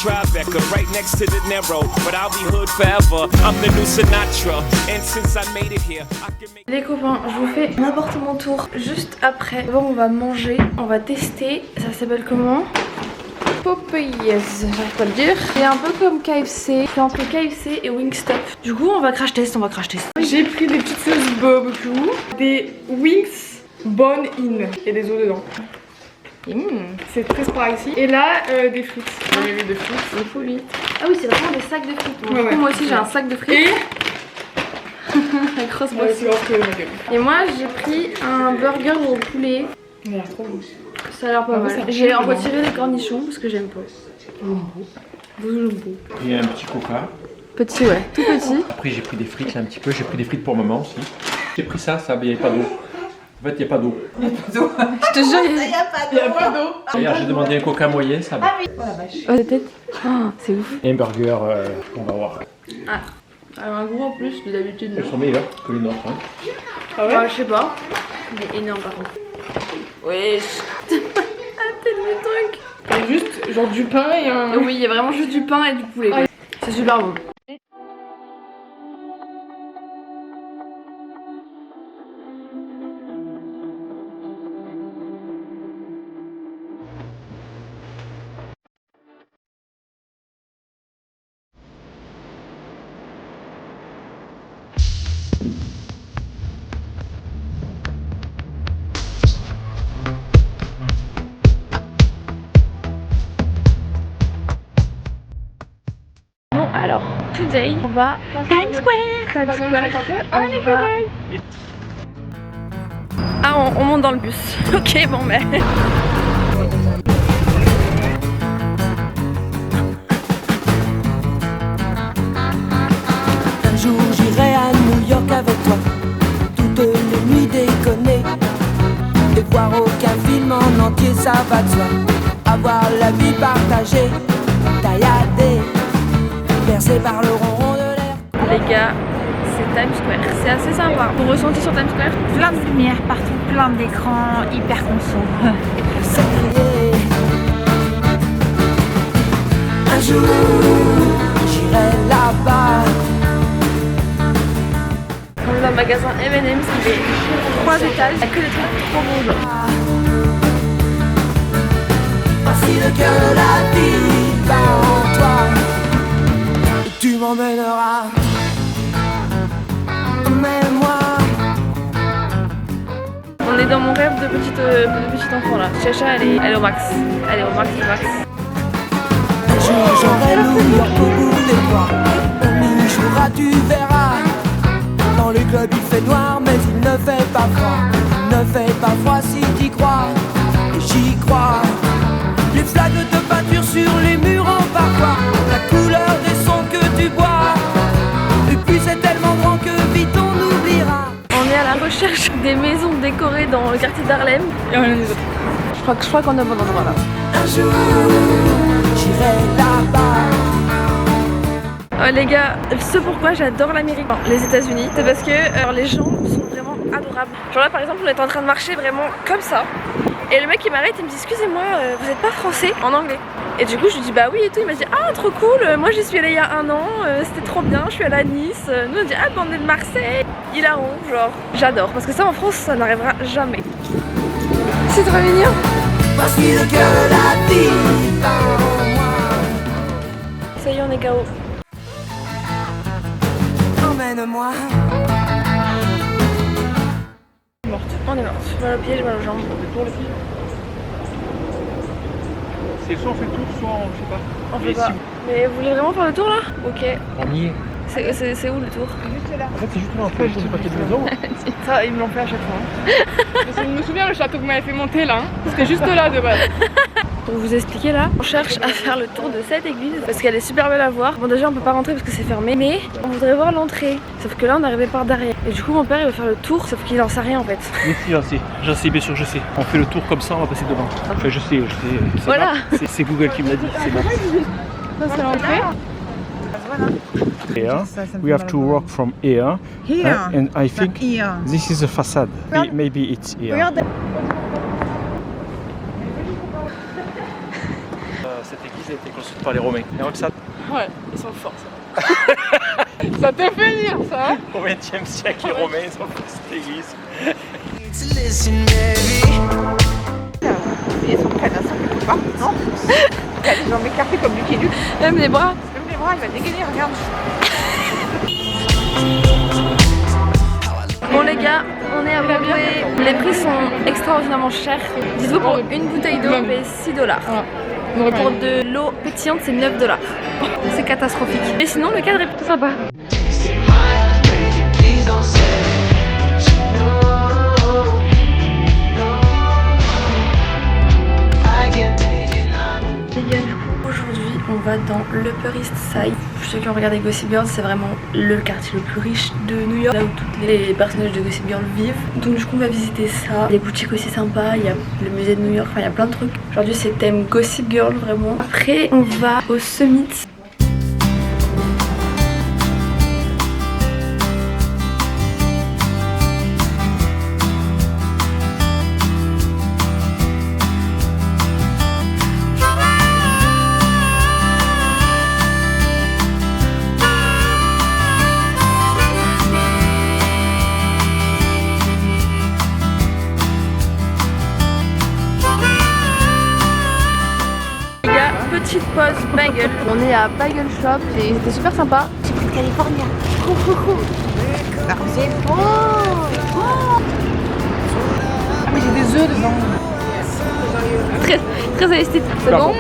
Tribeca, right next to the Narrow. But I'll be hood forever. I'm the new Sinatra. And since I made it here, I can make... Les copains, je vous fais un appartement tour juste après. D'abord on va manger, on va tester. Ça s'appelle comment? Popeyes, j'arrive pas à le dire. C'est un peu comme KFC, c'est entre KFC et Wingstop. Du coup on va crash test, J'ai pris des petites sauces barbecue, des wings bone in et des os dedans. C'est très spicy. Et là des frites. Des frites, il faut 8. Ah oui, c'est vraiment des sacs de frites. Bon, moi aussi j'ai un sac de frites. Et la grosse boisson. Et moi j'ai pris un burger au poulet. Il a l'air trop bon. Ça a l'air pas mal. J'ai retiré les cornichons parce que j'aime pas. Et un petit coca. Petit, ouais, tout petit. Après j'ai pris des frites là un petit peu, j'ai pris des frites pour maman aussi. J'ai pris ça, il n'y a pas d'eau. En fait il n'y a pas d'eau. Je te jure, il n'y a pas d'eau. D'ailleurs j'ai demandé un coca moyen, ça va. Ah oui. Oh la vache. Oh la tête. Oh, c'est ouf. Et un burger, on va voir. Ah. Alors un gros en plus de d'habitude. Elles sont meilleures que les nôtres. Hein. Ah ouais, je sais pas. Il est énorme par contre. Wesh. Ah t'es le truc. Il y a juste genre du pain et un... Oui, il y a vraiment juste du pain et du poulet. Ouais. C'est super bon. Alors, today, on va Times Square. Ah, on monte dans le bus. Ok, bon, mais. Un jour, j'irai à New York avec toi. Toutes les nuits déconner. Et voir aucun film en entier, ça va de soi. Avoir la vie partagée, tailladée. Percé par le ronron de l'air. Les gars, c'est Times Square. C'est assez sympa. Vous ressentez sur Times Square? Plein de lumière partout, plein d'écrans, hyper conso. Un jour, j'irai là-bas. On est dans le magasin M&M's, il est 3 étages. Il n'y a que des trucs trop bons. Voici le cœur de la vie bat en toi. Tu m'emmèneras, emmène-moi. On est dans mon rêve de petite enfant là. Chacha, elle est au max. Elle est au max du max. Un jour j'aurai New York au bout des doigts. On y jouera, tu verras. Dans les clubs il fait noir mais il ne fait pas froid. Il ne fait pas froid si t'y crois. Et j'y crois. Les flaques de peinture sur les murs en parfois. La couleur des sons que tu bois. Et puis c'est tellement grand que vite on oubliera. On est à la recherche des maisons décorées dans le quartier d'Harlem. Et on est les autres. Je crois qu'on est au bon endroit là. Un jour, j'irai là-bas. Oh, les gars, ce pourquoi j'adore l'Amérique, les États-Unis, c'est parce que les gens sont vraiment adorables. Genre là par exemple on est en train de marcher vraiment comme ça. Et le mec il m'arrête, il me dit excusez-moi, vous êtes pas français, en anglais. Et du coup je lui dis bah oui et tout, il m'a dit ah trop cool, moi j'y suis allée il y a 1 an, c'était trop bien, je suis allée à Nice. Nous on dit ah bah on est de Marseille. Il a rond, genre j'adore, parce que ça en France ça n'arrivera jamais. C'est trop mignon. Voici le cœur de la vie dans moi. Ça y est on est KO. Emmène-moi. On est morte. J'ai mal au pied, j'ai mal aux jambes. Pour le pied. C'est soit on fait le tour, soit on fait pas. On fait pas. Mais vous voulez vraiment faire le tour là? Ok. On y est. C'est où le tour? Juste là. En fait c'est juste là en fait, c'est pas quelle maison. Ça ils me l'ont fait à chaque fois. Je me souviens le château que vous m'avez fait monter là, c'était juste là de base. Pour vous expliquer là, on cherche à faire le tour de cette église parce qu'elle est super belle à voir. Bon déjà on peut pas rentrer parce que c'est fermé, mais on voudrait voir l'entrée. Sauf que là on est arrivé par derrière. Et du coup mon père il veut faire le tour, sauf qu'il en sait rien en fait. Mais si j'en sais bien sûr, je sais. On fait le tour comme ça, on va passer devant. Enfin je sais. Voilà. C'est Google qui me l'a dit, c'est bon. Ça c'est l'entrée. Here, we have to walk from here, and I think this is a facade. Maybe it's here. Cette église a été construite par les Romains. Et Roxane, Ouais, ils sont forts ça. Ça te fait lire ça hein? au XXe siècle, les Romains ils ont fait cette église. Et son canasson quelque part, non? Il a les jambes écartées comme Lucky Luke. Même les bras. Même les bras, il va dégainer, regarde. Bon les gars, on est à Broadway. Les prix sont extraordinairement chers. Dites-vous pour une bouteille d'eau, on paye $6. Pour de l'eau pétillante, c'est $9. C'est catastrophique. Mais sinon, le cadre est plutôt sympa. Les gars, du coup, aujourd'hui, on va dans l'Upper East Side. Pour ceux qui ont regardé Gossip Girl, c'est vraiment le quartier le plus riche de New York, là où tous les personnages de Gossip Girl vivent. Donc du coup, on va visiter ça. Il y a des boutiques aussi sympas, il y a le musée de New York, enfin il y a plein de trucs. Aujourd'hui, c'est thème Gossip Girl, vraiment. Après, on va au Summit. Petite pause bagel. On est à Bagel Shop et c'était super sympa. J'ai pris de California. Alors c'est beau. Ah mais j'ai des œufs dedans. Très esthétique, c'est bon?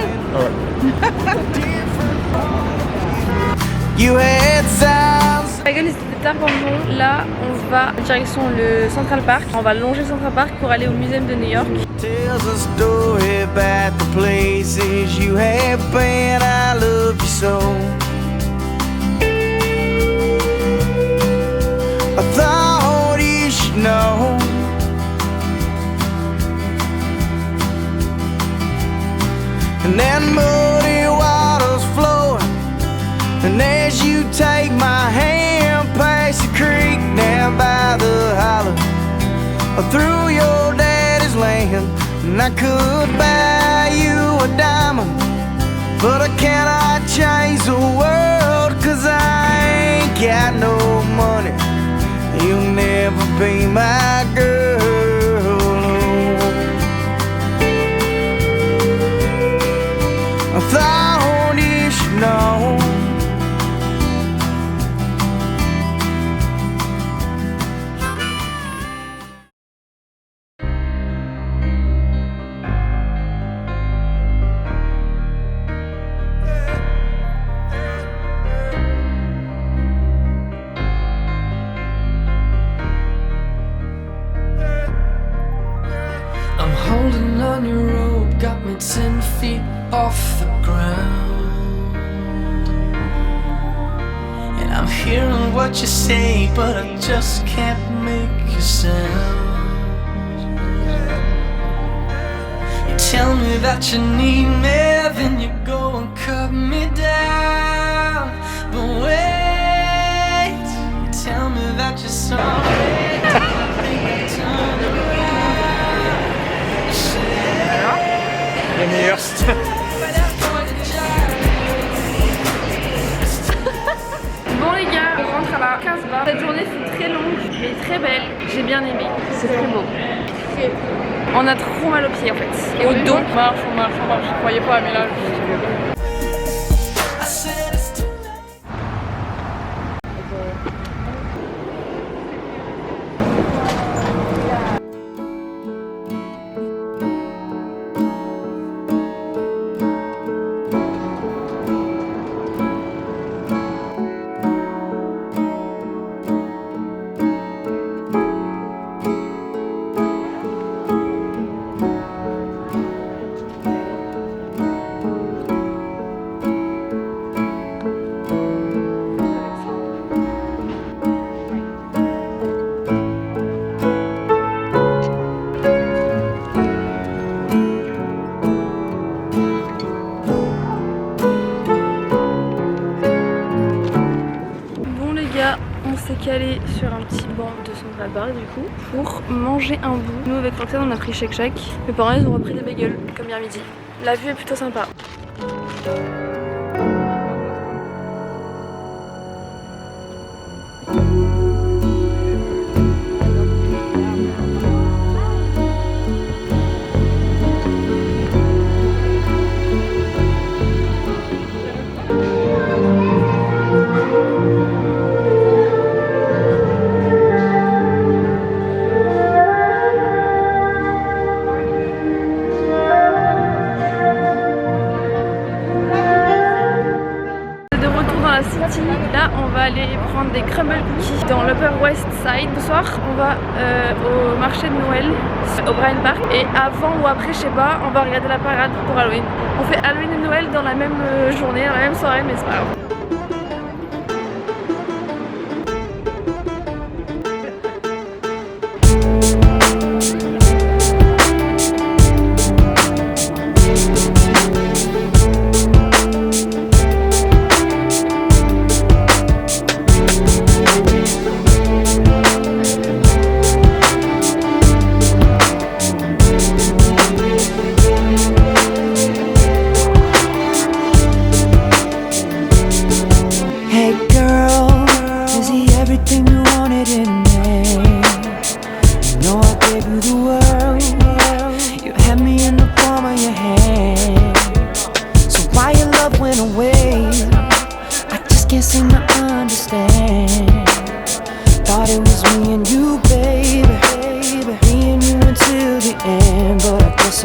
Bagel, c'était tard pour nous. Là, on va direction le Central Park. On va longer le Central Park pour aller au Muséum de New York. Tells a story about the places you have been. I love you so. I thought you should know. And then muddy waters flowing. And as you take my hand past the creek down by the holler, through your daddy's land, and I could buy you a diamond, but I cannot change the world, 'cause I ain't got no money. You'll never be my girl. I thought you should know. Holding on your rope got me 10 feet off the ground, and I'm hearing what you say, but I just can't make a sound. You tell me that you need me, then you go and cut me down. But wait, you tell me that you're sorry. Bon les gars, on rentre à la Casbah. Cette journée fut très longue mais très belle. J'ai bien aimé. C'est très beau. On a trop mal aux pieds en fait. Et au dos. On marche. Je croyais pas, mais là, on s'est calé sur un petit banc de Central Park du coup pour manger un bout. Nous avec Roxane on a pris Shake Shack. Mes parents ils ont repris des bagels comme hier midi. La vue est plutôt sympa. Là on va aller prendre des crumble cookies dans l'Upper West Side. Ce soir on va au marché de Noël au Bryant Park et avant ou après je sais pas, on va regarder la parade pour Halloween. On fait Halloween et Noël dans la même journée, dans la même soirée, mais c'est pas grave.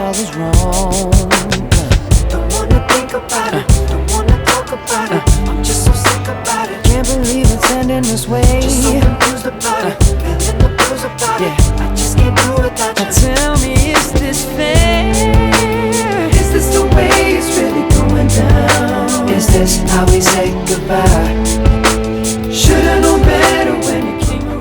I was wrong. Don't wanna think about it, don't wanna talk about it. I'm just so sick about it. Can't believe it's ending this way. Just so confused about it, feeling the blues about it. I just can't do without you. Tell me, is this fair? Is this the way it's really going down? Is this how we say goodbye? Should've known better when you came around.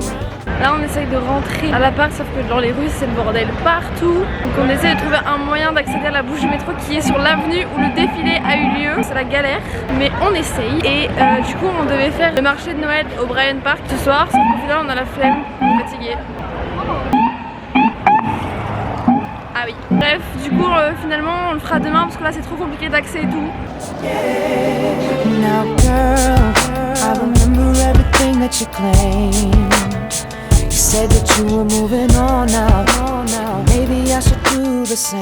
Là on essaye de rentrer à l'appart, sauf que dans les rues c'est le bordel partout. Donc on essaie de trouver un moyen d'accéder à la bouche du métro qui est sur l'avenue où le défilé a eu lieu. C'est la galère, mais on essaye. Et du coup on devait faire le marché de Noël au Bryant Park ce soir, sauf qu'au final on a la flemme, on est fatigué. Ah oui. Bref, du coup finalement on le fera demain parce que là c'est trop compliqué d'accès et tout. Now girl, I remember everything that you claimed. You said that you were moving on now. Maybe I should do the same.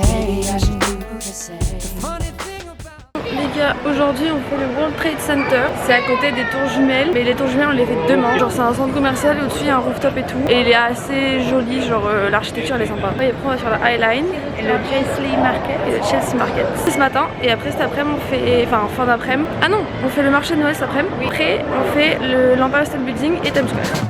Les gars, aujourd'hui on fait le World Trade Center. C'est à côté des tours jumelles, mais les tours jumelles on les fait demain. Genre c'est un centre commercial et au-dessus il y a un rooftop et tout. Et il est assez joli, genre l'architecture elle est sympa. Et après on va sur la High Line et le Chelsea Market. Et le Chelsea Market. C'est ce matin et après cet après-midi on fait, enfin fin d'après-midi. Ah non, on fait le marché de Noël cet après-midi. Après on fait l'Empire State Building et Times Square.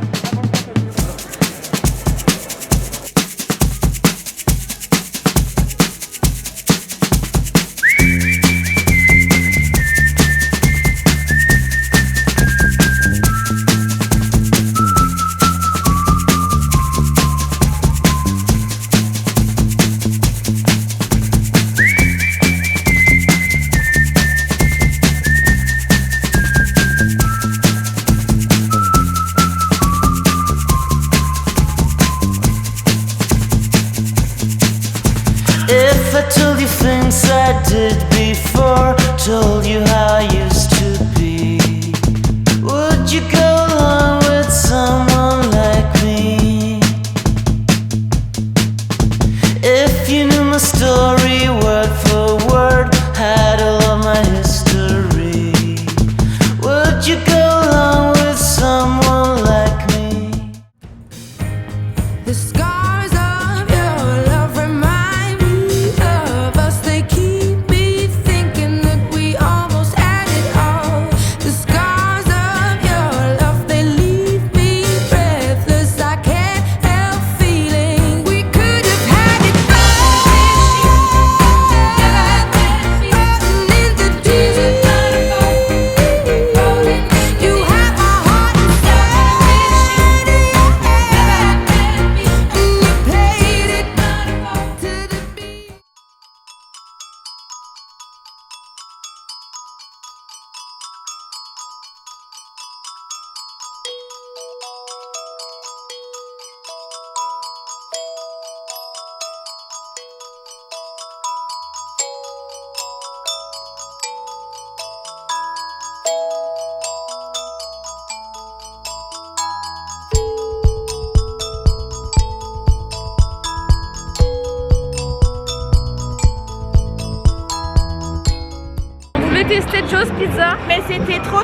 testé Joe's Pizza, Mais c'était trop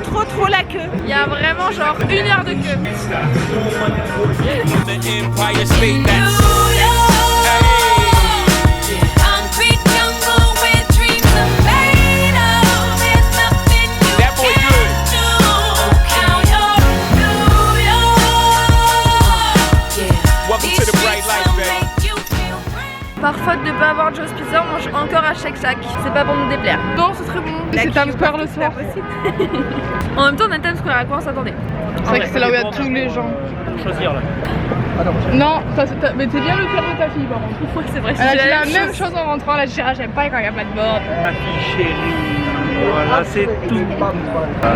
la queue. il y a vraiment genre 1 heure de queue. The Empire State, that's Concrete jungle where dreams are made of. There's nothing you That boy can't good. do. Count your New York. welcome to the bright light, baby. Make you feel brand. Par faute de pas avoir Joe's Pizza, on mange encore à Shake Shack. C'est pas pour nous déplaire. Non, c'est très bon. C'est Times Square le soir. En même temps, on a Times Square, à quoi on s'attendait? C'est vrai que c'est là où il y a tous les gens. Choisir là. Non, mais t'es bien le père de ta fille par contre. Ouais, c'est vrai, Elle a dit la chose. même chose en rentrant, elle a dit ah, j'aime pas quand il y a pas de mort. Ma fille chérie. Voilà, c'est tout.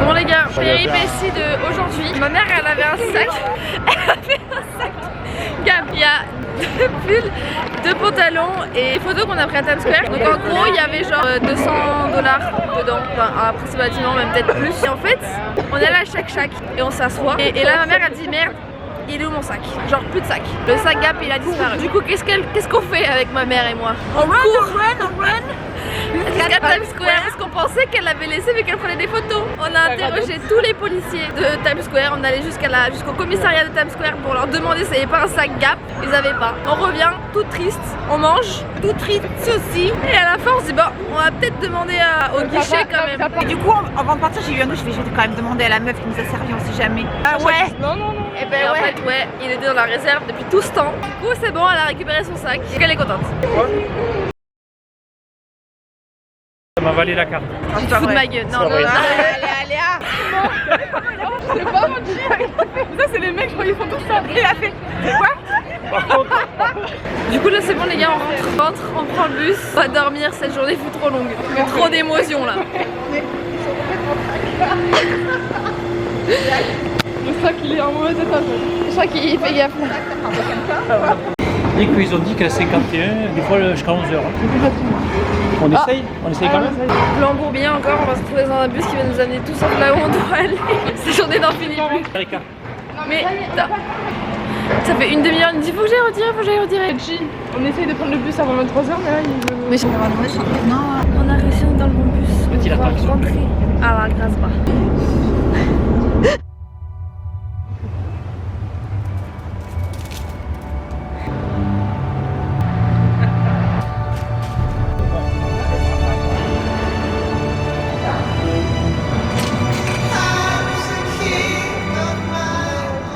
Bon les gars, péripétie de aujourd'hui. Ma mère elle avait un sac. Elle avait un sac. Gap, il y a 2 pulls, 2 pantalons et des photos qu'on a pris à Times Square. Donc en gros il y avait genre $200 dedans, enfin approximativement même peut-être plus. Et en fait on est là à Shake Shack et on s'assoit. Et là ma mère elle dit merde. Il est où mon sac? Genre plus de sac. Le sac Gap il a disparu. Du coup qu'est-ce qu'on fait avec ma mère et moi? On run jusqu'à Times Square parce qu'on pensait qu'elle l'avait laissé mais qu'elle prenait des photos. On a interrogé tous les policiers de Times Square. On allait jusqu'au commissariat de Times Square pour leur demander s'il n'y avait pas un sac Gap. Ils n'avaient pas. On revient tout triste. On mange tout triste aussi. Et à la fin on se dit bon on va peut-être demander au guichet quand même. Et du coup, avant de partir, j'ai eu un doute, je vais quand même demander à la meuf qui nous a servi, on sait jamais. Ah ouais. Non. Et ben en fait ouais il était dans la réserve depuis tout ce temps. Du coup c'est bon elle a récupéré son sac. Et qu'elle est contente. Ça m'a valé la carte. Tu te fous de ma gueule. Non. Allez. C'est pas mon Dieu. Ça c'est les mecs, je crois qu'ils font tout ça. Il a fait quoi? Par contre, Du coup là c'est bon les gars, on rentre, on prend le bus. On va dormir, cette journée fut trop longue. Trop d'émotions là. Je crois qu'il est en mauvais état. Je crois qu'il fait gaffe. dès qu'ils ont dit qu'à 51, des fois jusqu'à 11h. On essaye quand même. Plan Bourbier encore, on va se trouver dans un bus qui va nous amener tous sauf là où on doit aller. Cette journée n'en finit plus. Erika. Mais ça fait une demi-heure, il me dit faut que j'aille retirer. On essaye de prendre le bus avant 23h, mais là il Mais on a réussi dans le bon bus. Petit On va lapin. rentrer à la Grasbach.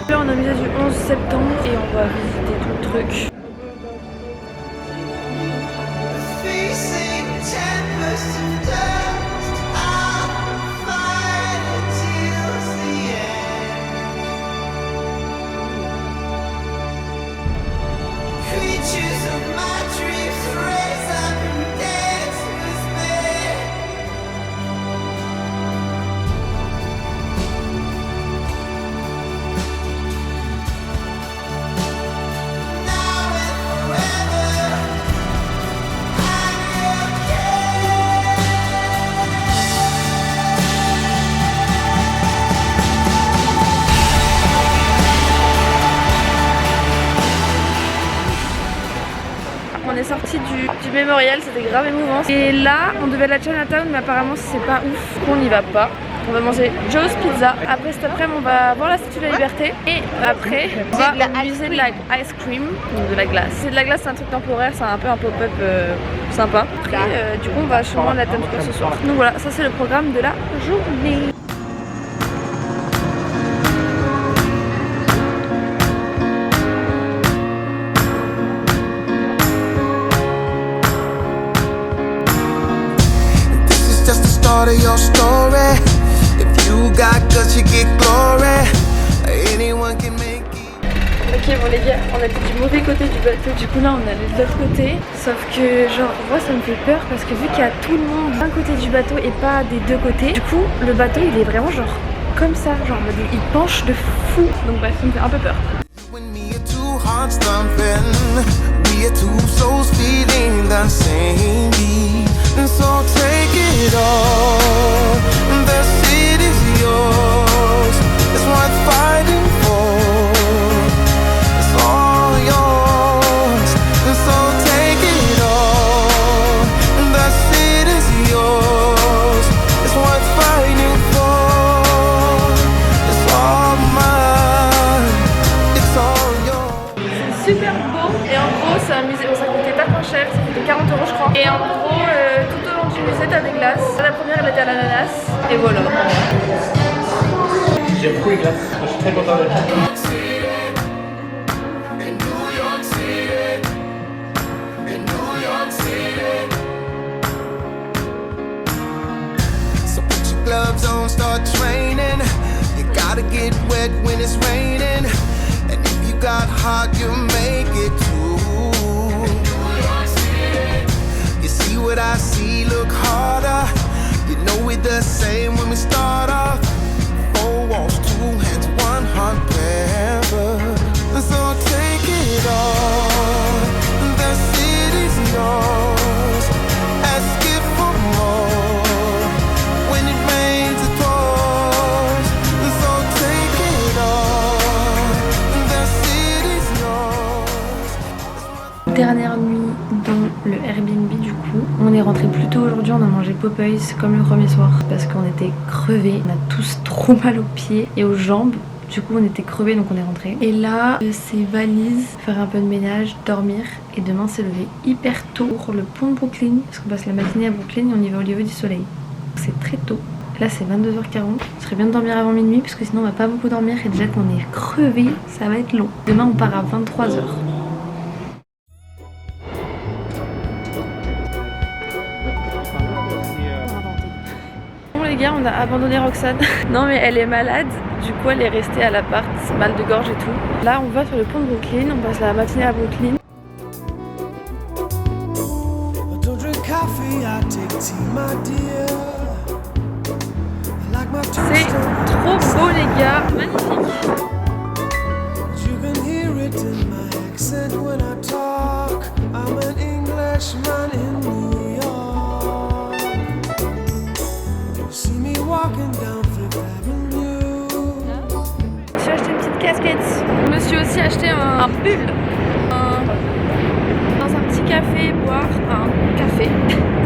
Là on a misé du 11 septembre et on va visiter tout le truc. Facing tempest of dust, I'll fight until the end. Creatures of my dreams raise up and dance with me. Now and forever, I'm On est sorti du mémorial, c'était grave émouvant. Et là, on devait aller à Chinatown, mais apparemment c'est pas ouf. On n'y va pas. On va manger Joe's Pizza. Après cet après-midi, on va voir la Statue de la Liberté. Et après, on va utiliser de la ice cream, donc de la glace. C'est de la glace, c'est un truc temporaire, c'est un peu un pop-up sympa. Après, du coup, on va sûrement à la Times Square ce soir. Donc voilà, ça c'est le programme de la journée. This is just the start of your story. If you got guts, you get glory. Anyone can make it. Ok bon les gars, on était du mauvais côté du bateau, du coup là on est allé de l'autre côté. Sauf que genre moi ça me fait peur parce que vu qu'il y a tout le monde d'un côté du bateau et pas des deux côtés, du coup le bateau il est vraiment genre comme ça, genre en mode, il penche de fou. Donc bref ça me fait un peu peur. You and me are two hearts thumping. We are two souls feeling the same beat. And so take it all. The city's yours. It's worth fighting for. It's all yours. And so take it all. The city's yours. It's worth un musée, bon, ça coûtait pas trop cher, ça coûtait 40 € je crois. Et en gros, tout au long du musée, t'as des glaces. La première, elle était à l'ananas. Et voilà. J'aime beaucoup les glaces, je suis très content d'être là. Gloves on, start training. You gotta get wet when it's raining. And if you got hot, you'll make it too. You see what I see, look harder. You know we're the same when we start off. 4 walls, 2 hands, 1 heart forever. So take it all. The city's yours. Ask it for more. Dernière nuit dans le Airbnb du coup. On est rentré plus tôt aujourd'hui, on a mangé Popeyes comme le premier soir parce qu'on était crevés. On a tous trop mal aux pieds et aux jambes. Du coup on était crevés donc on est rentré. Et là c'est valise, faire un peu de ménage, dormir et demain c'est levé hyper tôt pour le pont de Brooklyn parce qu'on passe la matinée à Brooklyn et on y va au lever du soleil. C'est très tôt. Là c'est 22h40. Ce serait bien de dormir avant minuit parce que sinon on va pas beaucoup dormir et déjà qu'on est crevés ça va être long. Demain on part à 23h. Les gars, on a abandonné Roxane. Non mais elle est malade, du coup elle est restée à l'appart, mal de gorge et tout. Là on va sur le pont de Brooklyn, on passe la matinée à Brooklyn. C'est trop beau les gars, magnifique. J'ai acheté une petite casquette. Je me suis aussi acheté un pull. Dans un petit café, boire un café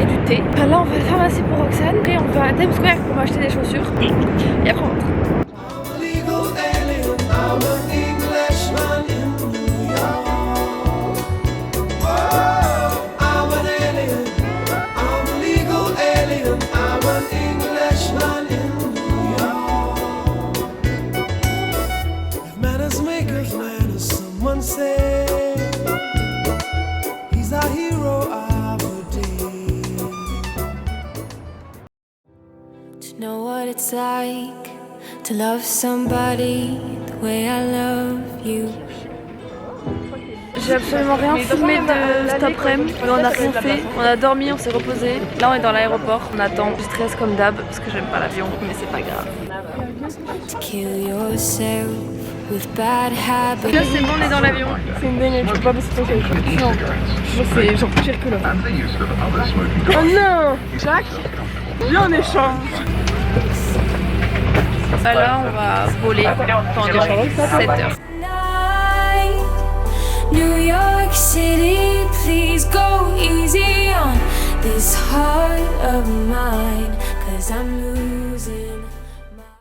et du thé. Là on va à la pharmacie pour Roxane et on va à Times Square pour m'acheter des chaussures. Et après on rentre. Know what it's like to love somebody the way I love you. J'ai absolument rien filmé de cet après-midi, on a rien fait, on a dormi, on s'est reposé. Là on est dans l'aéroport, on attend, je stresse comme d'hab parce que j'aime pas l'avion, mais c'est pas grave. To kill yourself with bad habits. Là c'est bon, on est dans l'avion. C'est une baignade, je peux pas baisser ton cœur. Non, c'est genre pire que là. Oh non, Jacques, viens en échange. Là on va voler pendant 7 heures. New York City, please go easy on this heart of mine, 'cause I'm losing.